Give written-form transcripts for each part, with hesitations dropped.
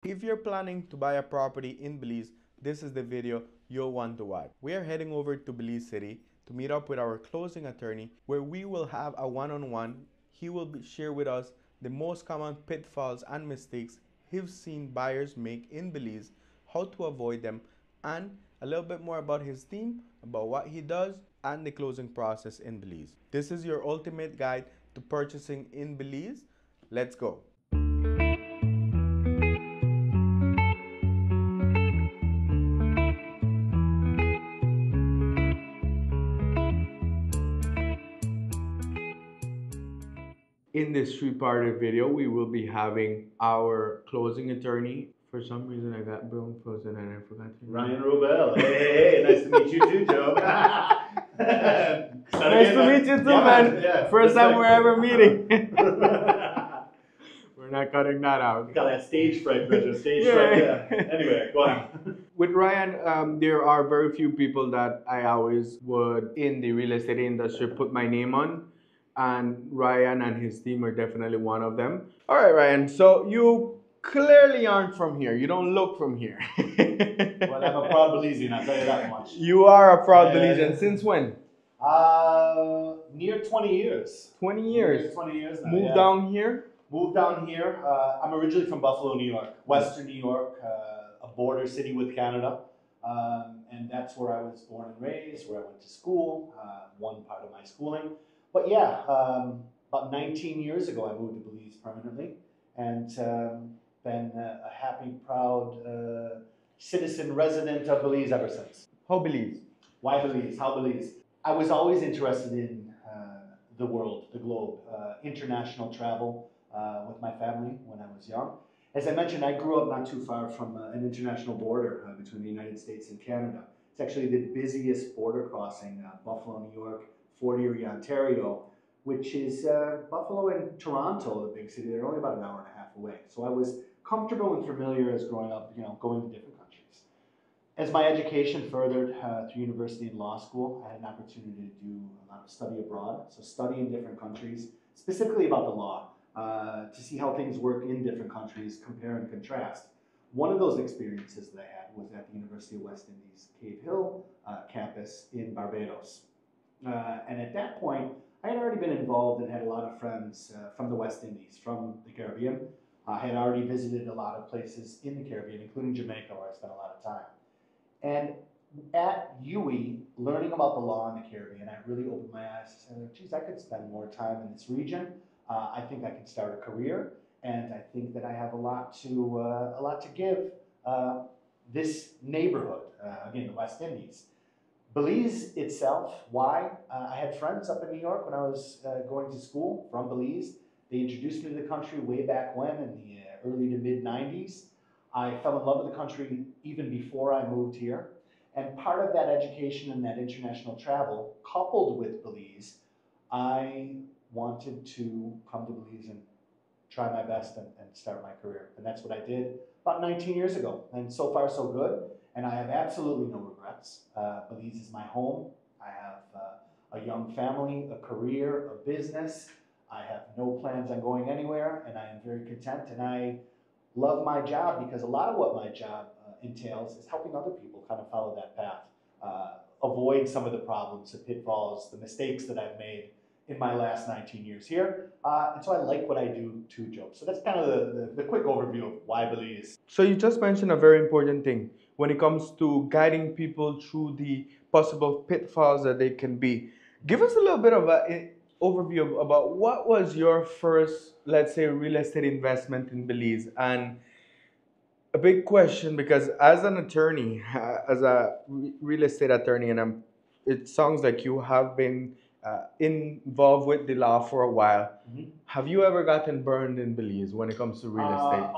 If you're planning to buy a property in Belize, this is the video you'll want to watch. We are heading over to Belize City to meet up with our closing attorney, where we will have a one-on-one. He will share with us the most common pitfalls and mistakes he's seen buyers make in Belize, how to avoid them, and a little bit more about his team, about what he does, and the closing process in Belize. This is your ultimate guide to purchasing in Belize. Let's go. In this three-parter video, we will be having our closing attorney. For some reason, I got Bill frozen and I forgot his name. Ryan Wrobel. Hey, nice to meet you too, Joe. Nice to meet you too, man. Yeah, First time we're ever meeting. We're not cutting that out. Got that stage fright, Pedro. Stage fright. Yeah. Anyway, go on. With Ryan, there are very few people that I always would in the real estate industry put my name on. And Ryan and his team are definitely one of them. All right, Ryan. So you clearly aren't from here. You don't look from here. Well, I'm a proud Belizean, I'll tell you that much. You are a proud Belizean. Since when? Near 20 years. 20 years. Near 20 years now. Moved down here? Moved down here. I'm originally from Buffalo, New York, Western New York, a border city with Canada. And that's where I was born and raised, where I went to school, one part of my schooling. But yeah, about 19 years ago, I moved to Belize permanently, and been a happy, proud citizen resident of Belize ever since. How Belize? Why Belize? How Belize? I was always interested in the world, the globe, international travel with my family when I was young. As I mentioned, I grew up not too far from an international border between the United States and Canada. It's actually the busiest border crossing, Buffalo, New York, Fort Erie, Ontario, which is Buffalo and Toronto, the big city. They're only about an hour and a half away. So I was comfortable and familiar as growing up, going to different countries. As my education furthered through university and law school, I had an opportunity to do a lot of study abroad. So study in different countries, specifically about the law, to see how things work in different countries, compare and contrast. One of those experiences that I had was at the University of West Indies Cave Hill campus in Barbados. And at that point, I had already been involved and had a lot of friends from the West Indies, from the Caribbean. I had already visited a lot of places in the Caribbean, including Jamaica, where I spent a lot of time. And at UWI, learning about the law in the Caribbean, I really opened my eyes and said, geez, I could spend more time in this region. I think I can start a career, and I think that I have a lot to give this neighborhood, again, the West Indies. Belize itself, why? I had friends up in New York when I was going to school from Belize. They introduced me to the country way back when in the early to mid 90s. I fell in love with the country even before I moved here. And part of that education and that international travel, coupled with Belize, I wanted to come to Belize and try my best and start my career. And that's what I did about 19 years ago. And so far, so good. And I have absolutely no regrets. Belize is my home. I have a young family, a career, a business. I have no plans on going anywhere, and I am very content. And I love my job because a lot of what my job entails is helping other people kind of follow that path, avoid some of the problems, the pitfalls, the mistakes that I've made in my last 19 years here. And so I like what I do too, Joe. So that's kind of the quick overview of why Belize. So you just mentioned a very important thing when it comes to guiding people through the possible pitfalls that they can be. Give us a little bit of an overview about what was your first, let's say, real estate investment in Belize. And a big question, because as an attorney, as a real estate attorney, and it sounds like you have been involved with the law for a while. Mm-hmm. Have you ever gotten burned in Belize when it comes to real estate?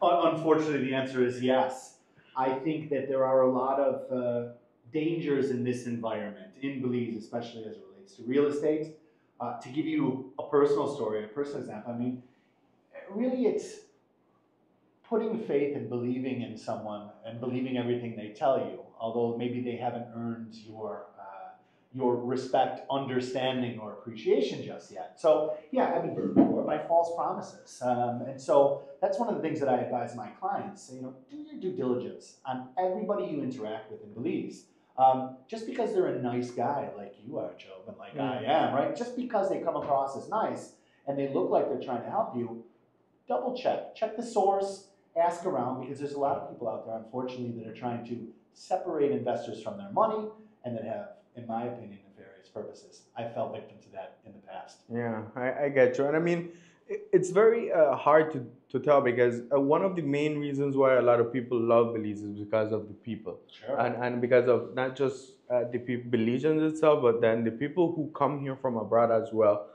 Unfortunately, the answer is yes. I think that there are a lot of dangers in this environment, in Belize, especially as it relates to real estate. To give you a personal story, a personal example, I mean, really it's putting faith and believing in someone and believing everything they tell you, although maybe they haven't earned your respect, understanding, or appreciation just yet. So yeah, I've been burned before by false promises, and so that's one of the things that I advise my clients. You know, do your due diligence on everybody you interact with in Belize. Just because they're a nice guy like you are, Joe, and like I am, right? Just because they come across as nice and they look like they're trying to help you, double check the source, ask around, because there's a lot of people out there, unfortunately, that are trying to separate investors from their money and that have, in my opinion, nefarious purposes. I fell victim to that in the past. Yeah, I get you. And I mean, it's very hard to tell because one of the main reasons why a lot of people love Belize is because of the people. Sure. And because of not just the people, Belizeans itself, but then the people who come here from abroad as well.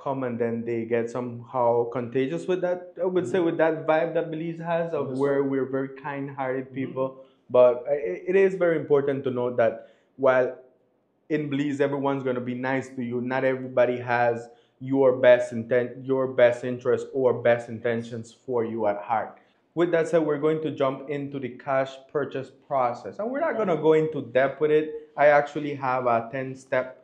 Come and then they get somehow contagious with that. I would say with that vibe that Belize has of where we're very kind-hearted people. But it is very important to note that while in Belize everyone's going to be nice to you, not everybody has your best interest or best intentions for you at heart. With that said, we're going to jump into the cash purchase process, and we're not going to go into depth with it. I actually have a 10-step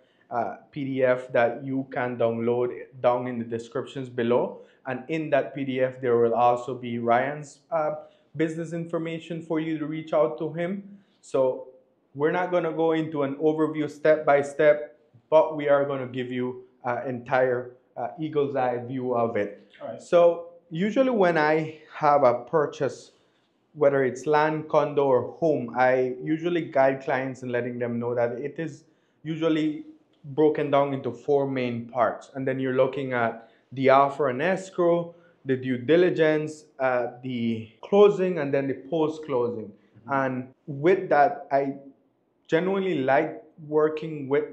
PDF that you can download down in the descriptions below. And in that PDF, there will also be Ryan's business information for you to reach out to him. So we're not going to go into an overview step by step, but we are going to give you an entire eagle's eye view of it. All right. So usually when I have a purchase, whether it's land, condo, or home, I usually guide clients in letting them know that it is usually broken down into four main parts. And then you're looking at the offer and escrow, the due diligence, the closing, and then the post-closing. And with that, I genuinely like working with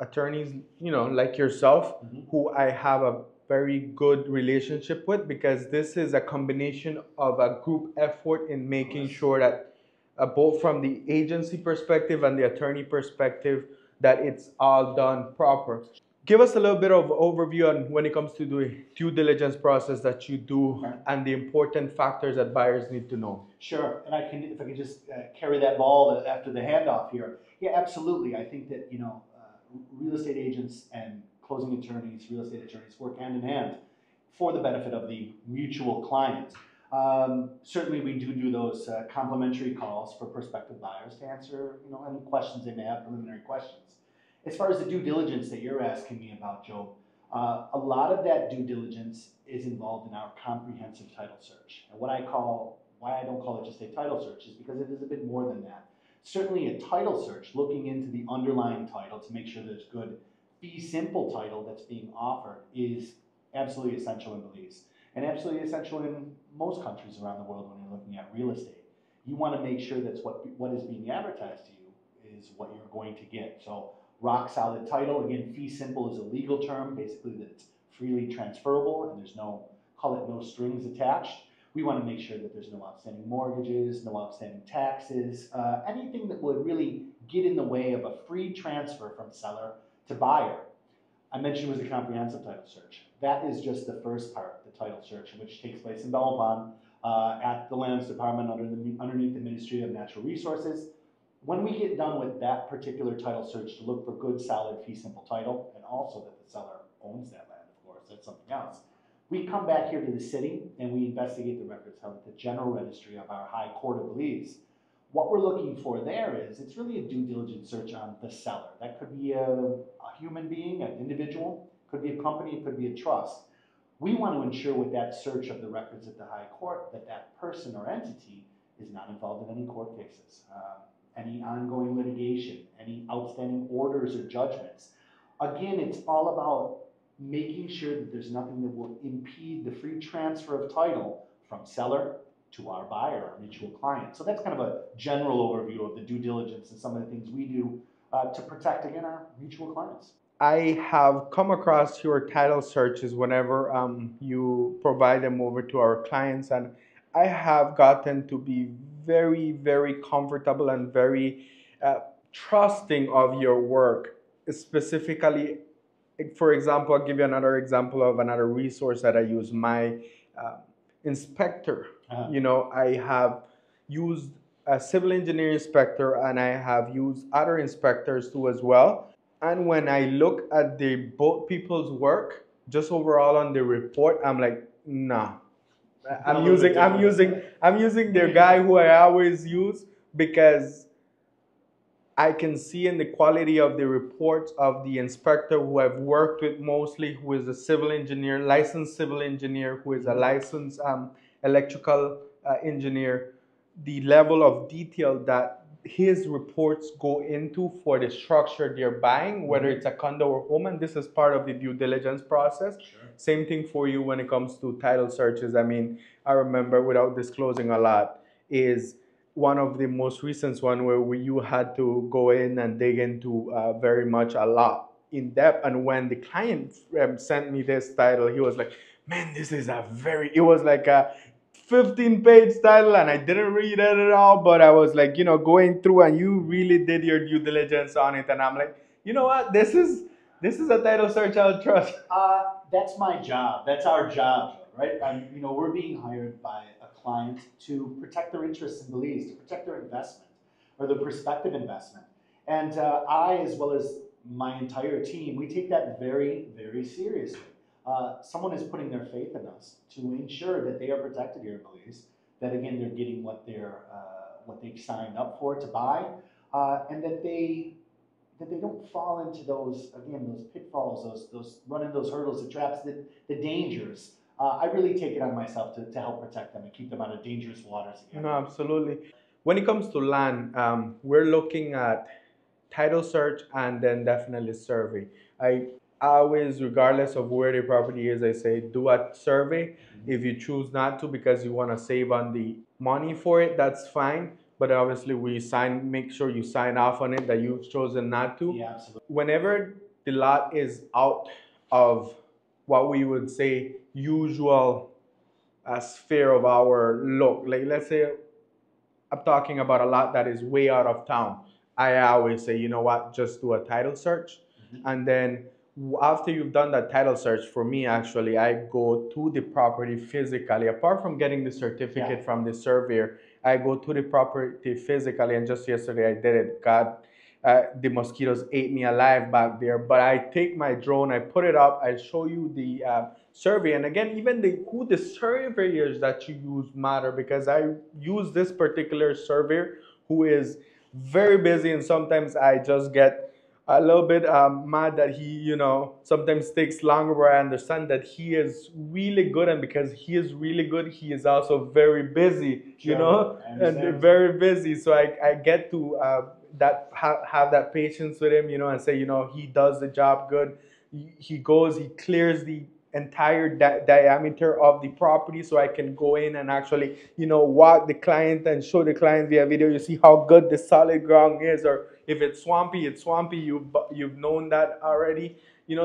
attorneys, like yourself, who I have a very good relationship with, because this is a combination of a group effort in making sure that both from the agency perspective and the attorney perspective, that it's all done proper. Give us a little bit of overview on when it comes to the due diligence process that you do and the important factors that buyers need to know. Sure, and if I could just carry that ball after the handoff here. Yeah, absolutely. I think that real estate agents and closing attorneys, real estate attorneys work hand in hand for the benefit of the mutual client. Certainly, we do those complimentary calls for prospective buyers to answer any questions they may have, preliminary questions. As far as the due diligence that you're asking me about, Joe, a lot of that due diligence is involved in our comprehensive title search. And why I don't call it just a title search is because it is a bit more than that. Certainly a title search, looking into the underlying title to make sure there's good fee simple title that's being offered, is absolutely essential in Belize, and absolutely essential in most countries around the world when you're looking at real estate. You want to make sure that's what is being advertised to you is what you're going to get. So rock solid title, again, fee simple is a legal term, basically that it's freely transferable and there's no strings attached. We want to make sure that there's no outstanding mortgages, no outstanding taxes, anything that would really get in the way of a free transfer from seller to buyer. I mentioned it was a comprehensive title search. That is just the first part, the title search, which takes place in Belmont at the Lands Department underneath the Ministry of Natural Resources. When we get done with that particular title search to look for good, solid, fee simple title, and also that the seller owns that land, of course, that's something else. We come back here to the city and we investigate the records held at the General Registry of our High Court of Belize. What we're looking for there is, it's really a due diligence search on the seller. That could be a human being, an individual, could be a company, it could be a trust. We want to ensure with that search of the records at the High Court that that person or entity is not involved in any court cases, any ongoing litigation, any outstanding orders or judgments. Again, it's all about making sure that there's nothing that will impede the free transfer of title from seller to our buyer, our mutual client. So that's kind of a general overview of the due diligence and some of the things we do to protect, again, our mutual clients. I have come across your title searches whenever you provide them over to our clients, and I have gotten to be very, very comfortable and very trusting of your work. Specifically, for example, I'll give you another example of another resource that I use, my inspector. I have used a civil engineer inspector and I have used other inspectors too as well. And when I look at the both people's work, just overall on the report, I'm like, nah. A little bit different. I'm using their guy who I always use because I can see in the quality of the reports of the inspector who I've worked with mostly, who is a civil engineer, licensed civil engineer, who is a licensed electrical engineer, the level of detail that his reports go into for the structure they're buying, whether it's a condo or home, and this is part of the due diligence process. Sure. Same thing for you when it comes to title searches. I mean, I remember, without disclosing a lot, is one of the most recent one where you had to go in and dig into very much a lot in depth. And when the client sent me this title, he was like, man, this is a very, it was like a 15-page title and I didn't read it at all, but I was like, going through and you really did your due diligence on it. And I'm like, you know what, this is a title search I'll trust. That's my job. That's our job, right? We're being hired by a client to protect their interests in Belize, to protect their investment or their prospective investment. And I, as well as my entire team, we take that very, very seriously. Someone is putting their faith in us to ensure that they are protected here in Belize, that again, they're getting what they've signed up for to buy, and that they don't fall into those pitfalls, those running those hurdles, the traps, the dangers. I really take it on myself to help protect them and keep them out of dangerous waters again. No, absolutely. When it comes to land, we're looking at title search and then definitely survey. I always, regardless of where the property is, I say do a survey. If you choose not to because you want to save on the money for it, that's fine. But obviously, make sure you sign off on it that you've chosen not to. Yeah, absolutely. Whenever the lot is out of what we would say usual sphere of our look, like let's say I'm talking about a lot that is way out of town. I always say, you know what, just do a title search. And then after you've done that title search, for me, actually, I go to the property physically. Apart from getting the certificate from the surveyor, I go to the property physically. And just yesterday, I did it. God, the mosquitoes ate me alive back there. But I take my drone, I put it up, I show you the survey. And again, even who the surveyors that you use matter, because I use this particular surveyor who is very busy, and sometimes I just get a little bit mad that he, sometimes takes longer, where I understand that he is really good, and because he is really good, he is also very busy, and very busy. So I get to have that patience with him, and say, he does the job good. He goes, he clears the entire diameter of the property, so I can go in and actually, walk the client and show the client via video. You see how good the solid ground is, or if it's swampy, it's swampy. You've known that already.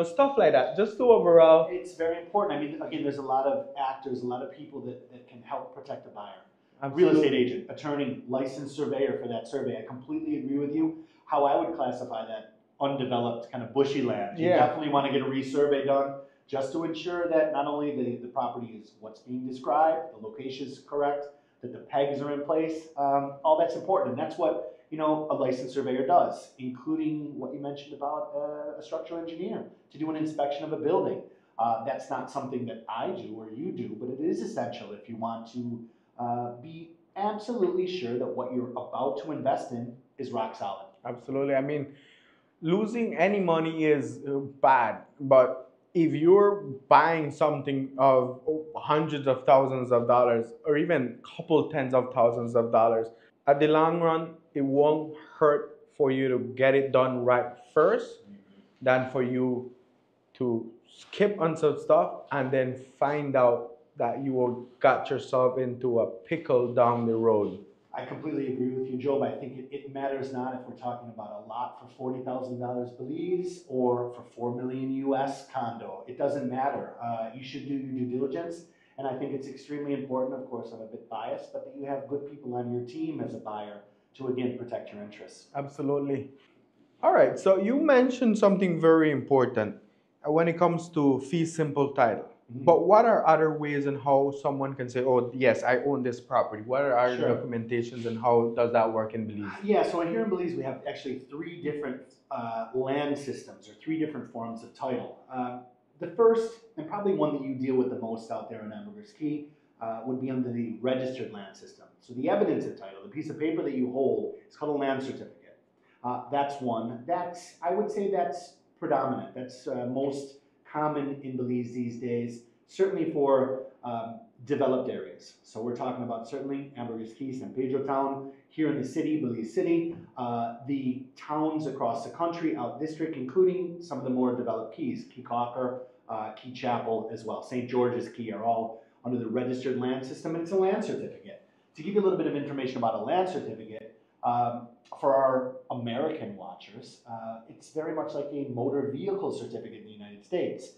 Stuff like that. Just to overall. It's very important. I mean, again, there's a lot of actors, a lot of people that can help protect the buyer. Real estate agent, attorney, licensed surveyor for that survey. I completely agree with you. How I would classify that undeveloped kind of bushy land. You definitely want to get a resurvey done, just to ensure that not only the property is what's being described, the location is correct, that the pegs are in place. All that's important, and that's what a licensed surveyor does, including what you mentioned about a structural engineer to do an inspection of a building. That's not something that I do or you do, but it is essential if you want to be absolutely sure that what you're about to invest in is rock solid. Absolutely. I mean, losing any money is bad, but if you're buying something of hundreds of thousands of dollars, or even a couple tens of thousands of dollars, at the long run, it won't hurt for you to get it done right first than for you to skip on some stuff and then find out that you will got yourself into a pickle down the road. I completely agree with you, Job. I think it matters not if we're talking about a lot for $40,000 Belize or for $4 million US condo. It doesn't matter. You should do your due diligence. And I think it's extremely important, of course, I'm a bit biased, but that you have good people on your team as a buyer to, again, protect your interests. Absolutely. All right. So you mentioned something very important when it comes to fee simple title. But what are other ways and how someone can say, oh, yes, I own this property? What are our Sure. documentations and how does that work in Belize? Yeah, so here in Belize, we have actually three different land systems or three different forms of title. The first, and probably one that you deal with the most out there in Ambergris Caye, would be under the registered land system. So the evidence of title, the piece of paper that you hold, is called a land certificate. That's one. I would say that's predominant. That's most common in Belize these days, certainly for developed areas. So we're talking about certainly Ambergris Caye, San Pedro town, here in the city, Belize City, the towns across the country, out district, including some of the more developed keys, Caye Caulker, Caye Chapel as well. St. George's Caye are all under the registered land system, and it's a land certificate. To give you a little bit of information about a land certificate, for our American watchers, it's very much like a motor vehicle certificate in the United States,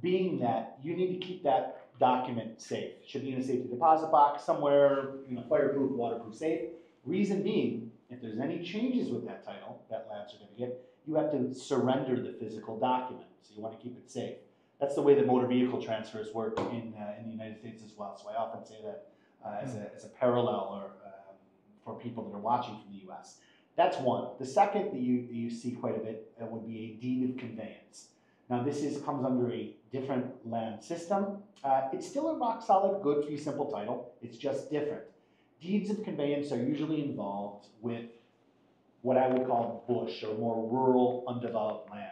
being that you need to keep that document safe. Should be in a safety deposit box somewhere, fireproof, waterproof safe. Reason being, if there's any changes with that title, that land certificate, you have to surrender the physical document. So you want to keep it safe. That's the way that motor vehicle transfers work in the United States as well. So I often say that as a parallel or for people that are watching from the U.S. That's one. The second that you see quite a bit would be a deed of conveyance. Now this comes under a different land system. It's still a rock solid, good fee simple title. It's just different. Deeds of conveyance are usually involved with what I would call bush or more rural, undeveloped land.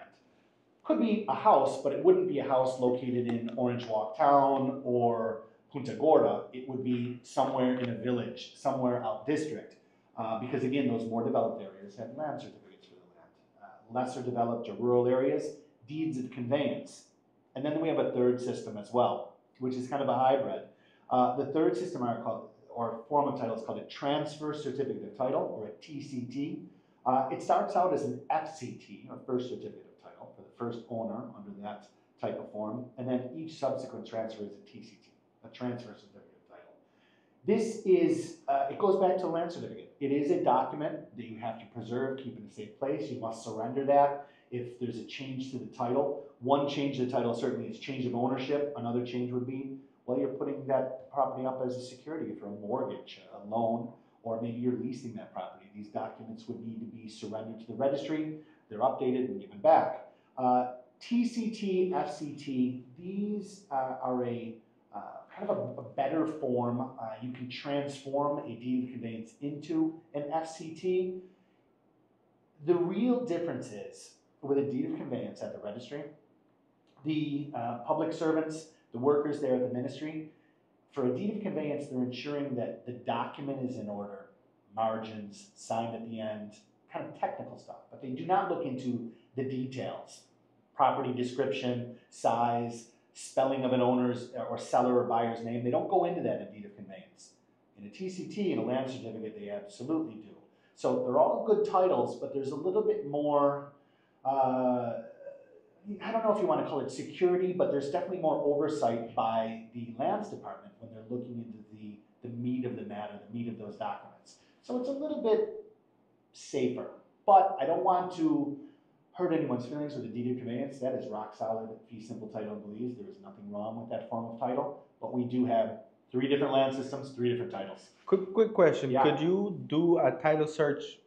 Could be a house, but it wouldn't be a house located in Orange Walk Town or Punta Gorda. It would be somewhere in a village, somewhere out district. Because again, those more developed areas have land certificates for the land. Lesser developed or rural areas, deeds of conveyance. And then we have a third system as well, which is kind of a hybrid. The third system or form of title is called a transfer certificate of title, or a TCT. It starts out as an FCT, or first certificate of title, for the first owner under that type of form, and then each subsequent transfer is a TCT, a transfer certificate of title. This is, it goes back to a land certificate. It is a document that you have to preserve, keep in a safe place. You must surrender that if there's a change to the title. One change to the title certainly is change of ownership. Another change would be, well, you're putting that property up as a security for a mortgage, a loan, or maybe you're leasing that property. These documents would need to be surrendered to the registry. They're updated and given back. TCT, FCT, these are a kind of a better form. You can transform a deed of conveyance into an FCT. The real difference is, with a deed of conveyance at the registry, the public servants, the workers there at the ministry, for a deed of conveyance, they're ensuring that the document is in order, margins, signed at the end, kind of technical stuff, but they do not look into the details, property description, size, spelling of an owner's or seller or buyer's name. They don't go into that in deed of conveyance. In a TCT and a land certificate, they absolutely do. So they're all good titles, but there's a little bit more, I don't know if you want to call it security, but there's definitely more oversight by the lands department when they're looking into the meat of the matter, the meat of those documents. So it's a little bit safer, but I don't want to hurt anyone's feelings with a deed of conveyance. That is rock solid, fee simple title in Belize. There is nothing wrong with that form of title, but we do have 3 different land systems, 3 different titles. Quick question. Yeah. Could you do a title search,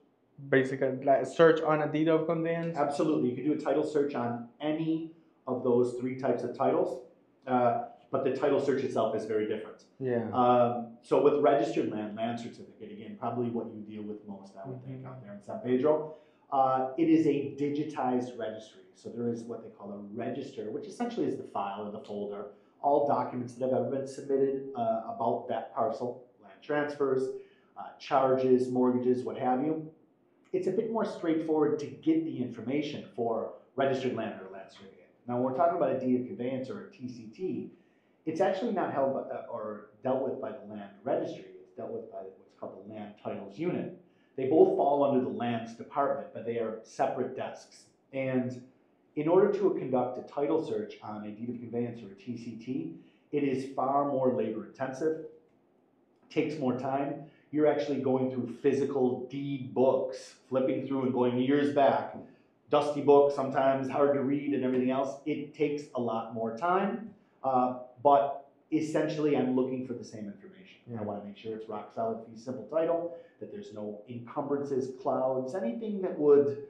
basically like search on a deed of conveyance? Absolutely. You could do a title search on any of those 3 types of titles, but the title search itself is very different. Yeah. So with registered land certificate, again, probably what you deal with most, I would think, out there in San Pedro. It is a digitized registry. So there is what they call a register, which essentially is the file or the folder, all documents that have ever been submitted about that parcel, land transfers, charges, mortgages, what have you. It's a bit more straightforward to get the information for registered land or land certificate. Now, when we're talking about a deed of conveyance or a TCT, it's actually not held by, or dealt with by the land registry. It's dealt with by what's called the land titles unit. They both fall under the lands department, but they are separate desks. And in order to conduct a title search on a deed of conveyance or a TCT, it is far more labor intensive, takes more time. You're actually going through physical deed books, flipping through and going years back. Dusty book, sometimes hard to read and everything else. It takes a lot more time. but essentially I'm looking for the same information. Yeah. I want to make sure it's rock solid, fee simple title, that there's no encumbrances, clouds, anything that would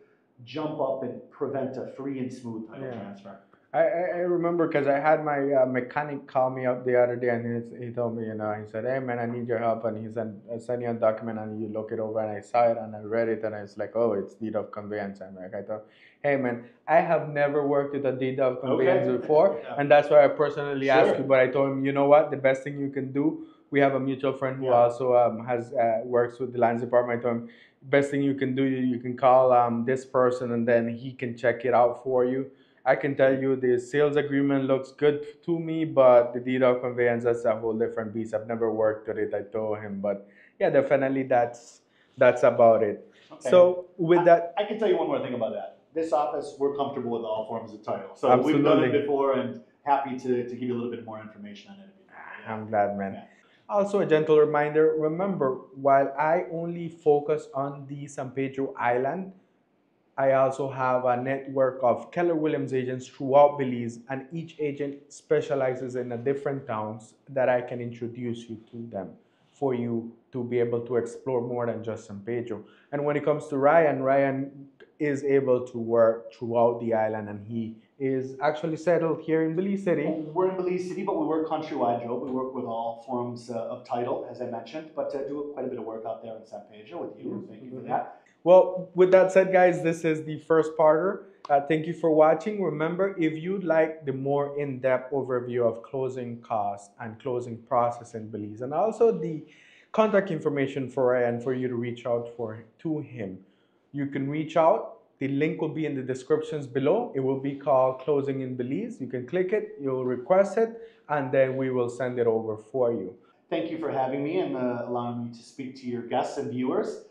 jump up and prevent a free and smooth title Yeah. transfer. I remember because I had my mechanic call me up the other day, and he told me, he said, "Hey man, I need your help," and he said, "I sent you a document, and you look it over." And I saw it, and I read it, and it's like, "Oh, it's deed of conveyance." And I thought, "Hey man, I have never worked with a deed of conveyance before," Yeah. and that's why I personally asked Sure. you. But I told him, you know what, the best thing you can do. We have a mutual friend who Yeah. also has works with the lands department. I told him, best thing you can do, you can call this person, and then he can check it out for you. I can tell you the sales agreement looks good to me, but the deed of conveyance, that's a whole different beast. I've never worked with it, I told him. But yeah, definitely that's about it. Okay. So with that, I can tell you one more thing about that. This office, we're comfortable with all forms of title. So we've done it absolutely, before, and happy to give you a little bit more information on it. I'm glad, man. Yeah. Also, a gentle reminder, remember, while I only focus on the San Pedro Island, I also have a network of Keller Williams agents throughout Belize, and each agent specializes in a different towns that I can introduce you to them for you to be able to explore more than just San Pedro. And when it comes to Ryan, Ryan is able to work throughout the island, and he is actually settled here in Belize City. We're in Belize City, but we work countrywide, Joe. We work with all forms of title, as I mentioned, but do quite a bit of work out there in San Pedro with you. Thank you for that. Well, with that said, guys, this is the first parter. Thank you for watching. Remember, if you'd like the more in-depth overview of closing costs and closing process in Belize, and also the contact information for Ryan for you to reach out to him, you can reach out. The link will be in the descriptions below. It will be called Closing in Belize. You can click it, you'll request it, and then we will send it over for you. Thank you for having me and allowing me to speak to your guests and viewers.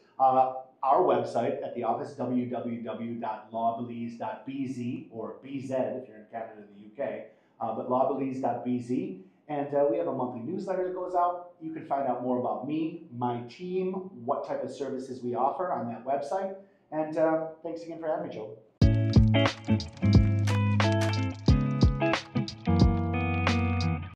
Our website at the office, www.lawbelize.bz, or BZ if you're in Canada or the UK, but lawbelize.bz. And we have a monthly newsletter that goes out. You can find out more about me, my team, what type of services we offer on that website. And thanks again for having me, Joe.